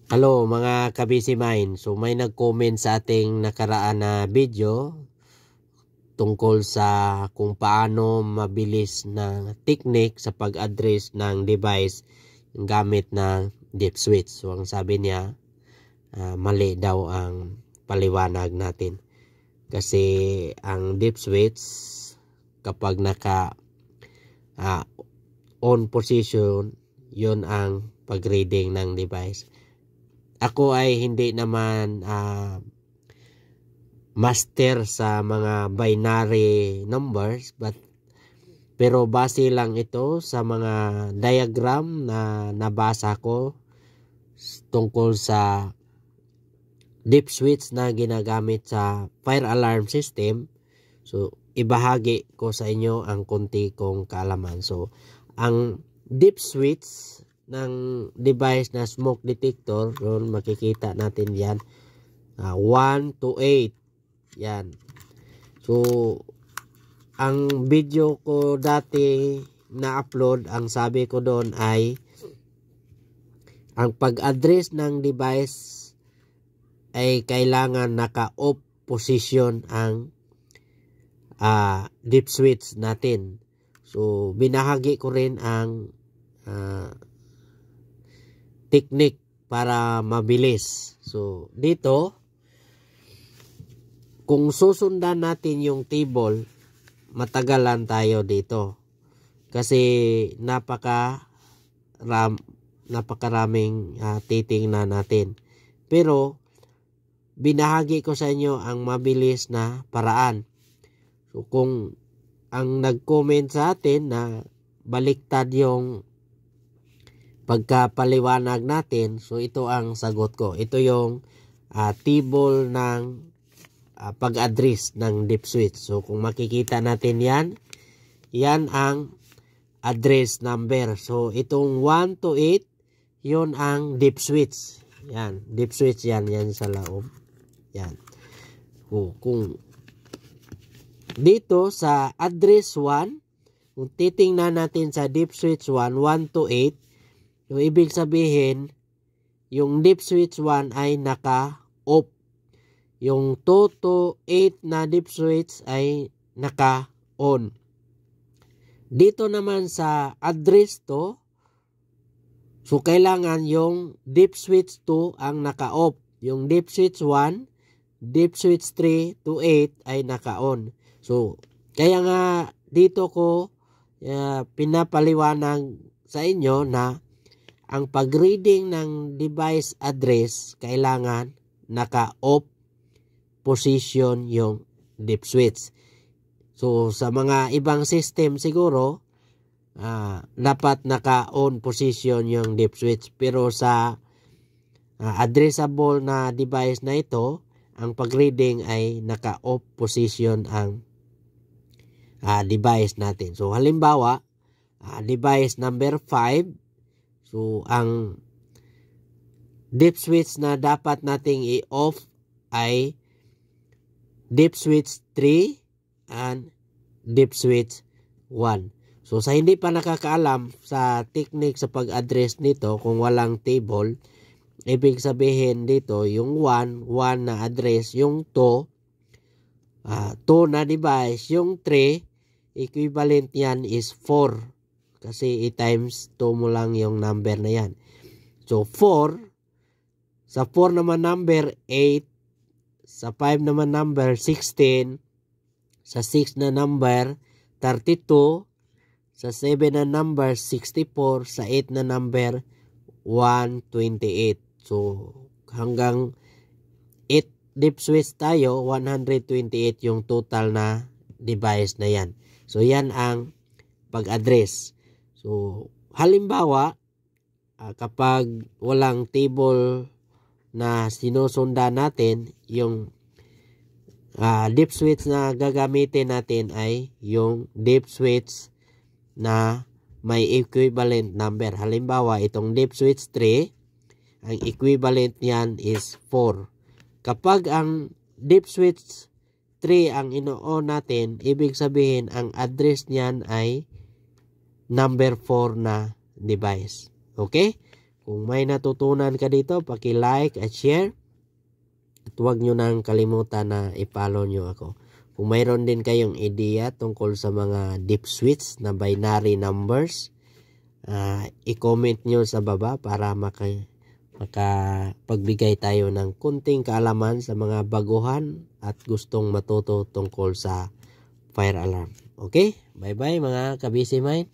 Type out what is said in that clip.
Hello mga ka-busy mind. So may nag-comment sa ating nakaraan na video tungkol sa kung paano mabilis na technique sa pag-address ng device gamit ng dip switch. So ang sabi niya, mali daw ang paliwanag natin. Kasi ang dip switch kapag naka on position, yun ang pag-reading ng device. Ako ay hindi naman master sa mga binary numbers, pero base lang ito sa mga diagram na nabasa ko tungkol sa dip switch na ginagamit sa fire alarm system. So ibahagi ko sa inyo ang konti kong kaalaman. So ang dip switch ng device na smoke detector, yun makikita natin yan, 1 to 8 yan. So ang video ko dati na upload, ang sabi ko doon ay ang pag-address ng device ay kailangan naka-off position ang dip switch natin. So binahagi ko rin ang technique para mabilis. So dito, kung susundan natin yung table, matagalan tayo dito. Kasi napakaraming titingnan natin. Pero binahagi ko sa inyo ang mabilis na paraan. So kung ang nag-comment sa atin na baliktad yung pagkapaliwanag natin, so ito ang sagot ko. Ito yung table ng pag-address ng dip switch. So kung makikita natin yan ang address number. So itong 1 to 8, yun ang dip switch. Yan, dip switch yan sa loob. Yan. Kung dito sa address 1, kung titingnan natin sa dip switch 1, 1 to 8, yung ibig sabihin, yung dip switch 1 ay naka-off. Yung 2 to 8 na dip switch ay naka-on. Dito naman sa address 2, so kailangan yung dip switch 2 ang naka-off. Yung dip switch 1, dip switch 3 to 8 ay naka-on. So kaya nga dito ko pinapaliwanag sa inyo na ang pag-reading ng device address kailangan naka-off position yung dip switch. So sa mga ibang system siguro dapat naka-on position yung dip switch, pero sa addressable na device na ito, ang pag-reading ay naka-off position ang device natin. So halimbawa, device number 5, so ang dip switch na dapat nating i-off ay dip switch 3 and dip switch 1. So sa hindi pa nakakaalam sa technique sa pag-address nito, kung walang table, ibig sabihin dito yung 1 na address, yung 2 na device, yung 3 equivalent yan is 4. Kasi i-times 2 mo lang yung number na yan. So 4, sa 4 naman number 8, sa 5 naman number 16, sa 6 na number 32, sa 7 na number 64, sa 8 na number 128. So hanggang 8 dip switch tayo, 128 yung total na device na yan. So yan ang pag-address. So halimbawa, kapag walang table na sinusundan natin, yung dip switch na gagamitin natin ay yung dip switch na may equivalent number. Halimbawa, itong dip switch 3, ang equivalent niyan is 4. Kapag ang dip switch 3 ang ino-on natin, ibig sabihin ang address niyan ay number 4 na device. Okay? Kung may natutunan ka dito, paki-like at share. At huwag nyo nang kalimutan na i-follow nyo ako. Kung mayroon din kayong ideya tungkol sa mga deep switch na binary numbers, i-comment nyo sa baba para makapagbigay tayo ng kunting kaalaman sa mga baguhan at gustong matuto tungkol sa fire alarm. Okay? Bye-bye mga ka-busy mind.